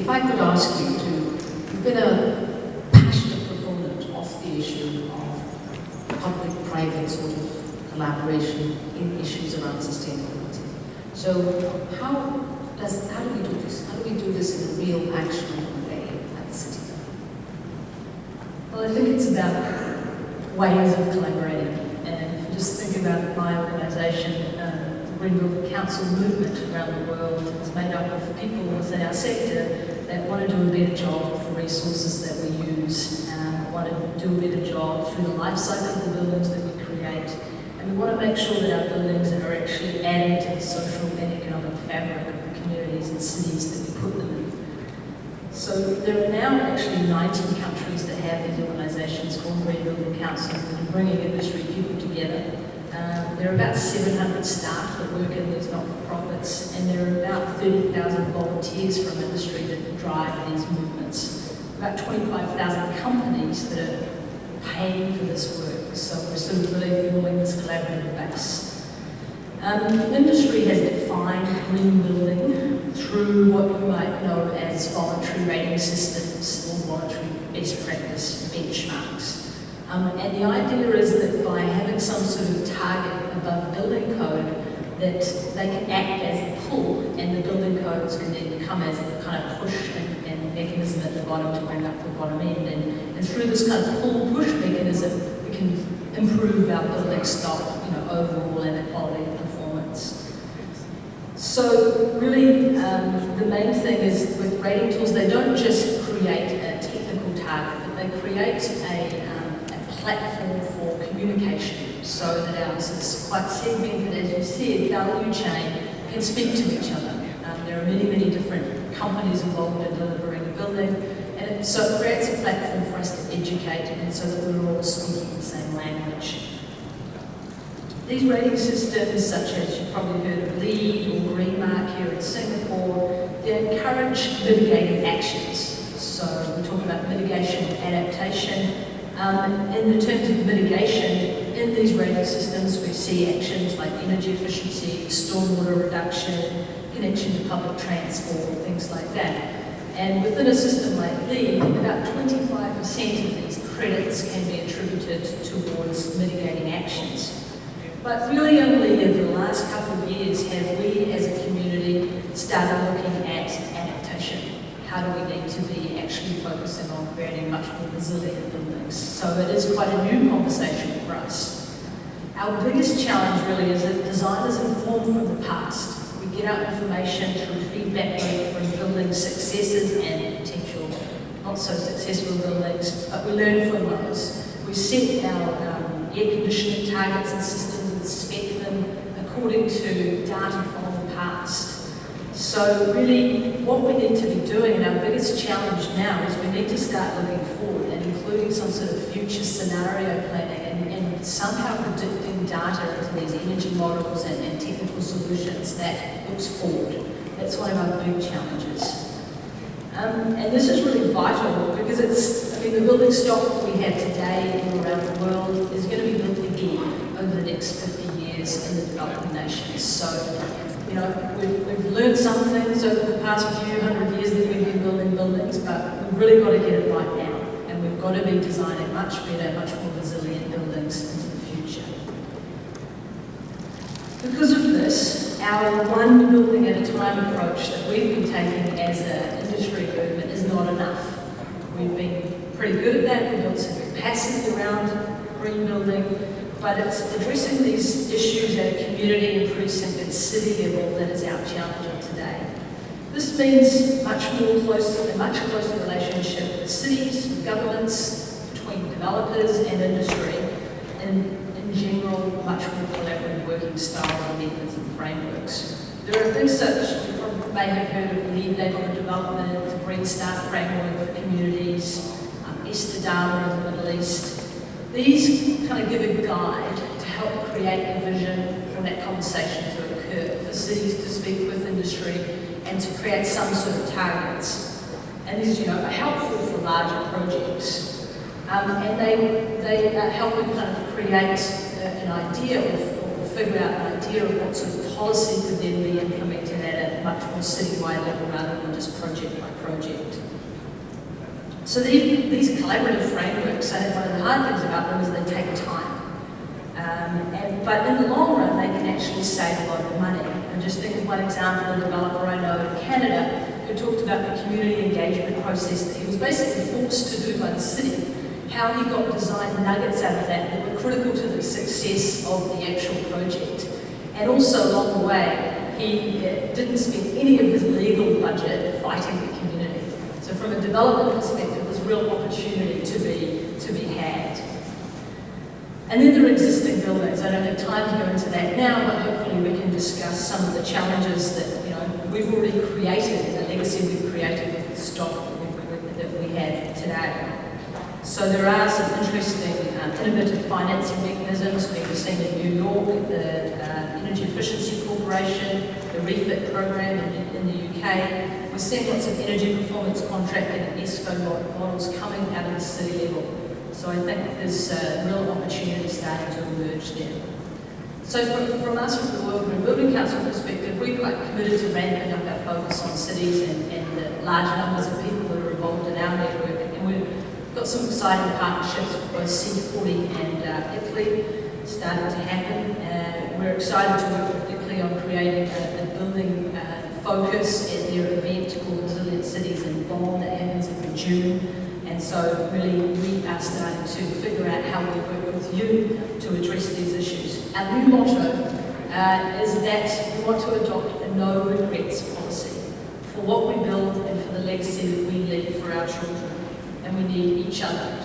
if I could ask you to, you've been a passionate proponent of the issue of public-private sort of collaboration in issues around sustainability. So how do we do this? How do we do this in a real, actionable way at the city? Well, I think it's about ways of collaborating. And if you just think about my organisation, the Green Building Council movement around the world is made up of people within our sector that want to do a better job with the resources that we use, want to do a better job through the life cycle of the buildings that we create. And we want to make sure that our buildings are actually adding to the social and economic fabric of the communities and cities that we put them in. So there are now actually 19 countries that have these organisations called Green Building Councils that are bringing industry people together. There are about 700 staff that work in these not-for-profits, and there are about 30,000 volunteers from industry that drive these movements. About 25,000 companies that are paying for this work, so we're sort of really forming this collaborative base. Industry has defined green building through what you might know as voluntary rating systems or voluntary best practice benchmarks. And the idea is that by having some sort of target above building code, that they can act as a pull, and the building codes can then come as the kind of push and mechanism at the bottom to bring up the bottom end. And through this kind of pull-push mechanism, we can improve our building stock, overall, and the quality of performance. So really, the main thing is with rating tools, they don't just create a technical target, but they create a platform for communication so that our quite segmented, as you said, value chain can speak to each other. There are many, many different companies involved in delivering a building, and so it creates a platform for us to educate, and so that we're all speaking the same language. These rating systems, such as you've probably heard of LEED or Green Mark here in Singapore, they encourage mitigating actions. So we talk about mitigation and adaptation. In the terms of mitigation, in these rating systems we see actions like energy efficiency, stormwater reduction, connection to public transport, things like that. And within a system like LEED, about 25% of these credits can be attributed towards mitigating actions. But really only over the last couple of years have we as a community started looking at adaptation. How do we need to be actually focusing on creating much more resilient buildings? So it is quite a new conversation for us. Our biggest challenge really is that design is informed from the past. We get our information through feedback loop from building successes and potential not so successful buildings, but we learn from those. We set our air conditioning targets and systems and spec them according to data from the past. So really, what we need to be doing, and our biggest challenge now, is we need to start looking forward and including some sort of future scenario planning and somehow predicting data into these energy models and technical solutions that looks forward. That's one of our big challenges. And this is really vital because the building stock we have today all around the world is going to be built again over the next 50 years in the developing nations. So, we've learned some things over the past few hundred years that we've been building buildings, but we've really got to get it right now. And we've got to be designing much better, much more resilient buildings into the future. Because of this, our one building at a time approach that we've been taking as an industry movement is not enough. We've been pretty good at that. We've built some capacity around green building, but it's addressing these issues at a community and precinct and city level that is our challenge of today. This means a much closer relationship with cities, with governments, between developers and industry, and in general, much more collaborative working style, methods and frameworks. There are things such, you probably may have heard of LEED neighbourhood development, the Green Star framework for communities, Estadama in the Middle East. These kind of give a guide to help create a vision for that conversation to occur, for cities to speak with industry and to create some sort of targets. And these, are helpful for larger projects. And they help in kind of create an idea of figure out an idea of what sort of policy could then be implemented at a much more citywide level rather than just project by project. So these collaborative frameworks, one of the hard things about them is they take time. But in the long run, they can actually save a lot of money. And just think of one example, a developer I know in Canada who talked about the community engagement process that he was basically forced to do by the city, how he got design nuggets out of that were critical to the success of the actual project. And also along the way, he didn't spend any of his legal budget fighting the community. So from a development perspective, there's real opportunity to be had. And then there are existing buildings. I don't have time to go into that now, but hopefully we can discuss some of the challenges that we've already created, the legacy we've created with the stock that we have today. So there are some interesting innovative financing mechanisms. We've seen in New York, the Energy Efficiency Corporation, the REFIT program in the UK. We're seeing lots of energy performance contracting and ESCO models coming out of the city level. So I think there's real opportunity starting to emerge there. So from us, from the World Green Building Council perspective, we're quite committed to ramping up our focus on cities and the large numbers of people that are involved in our network. And we've got some exciting partnerships with both C40 and ICLEI starting to happen. We're excited to work with ICLEI on creating a building focus at their event called Resilient Cities in Bonn that happens every June. And so really we are starting to figure out how we work with you to address these issues. Our new motto is that we want to adopt a no regrets policy for what we build and for the legacy that we leave for our children. And we need each other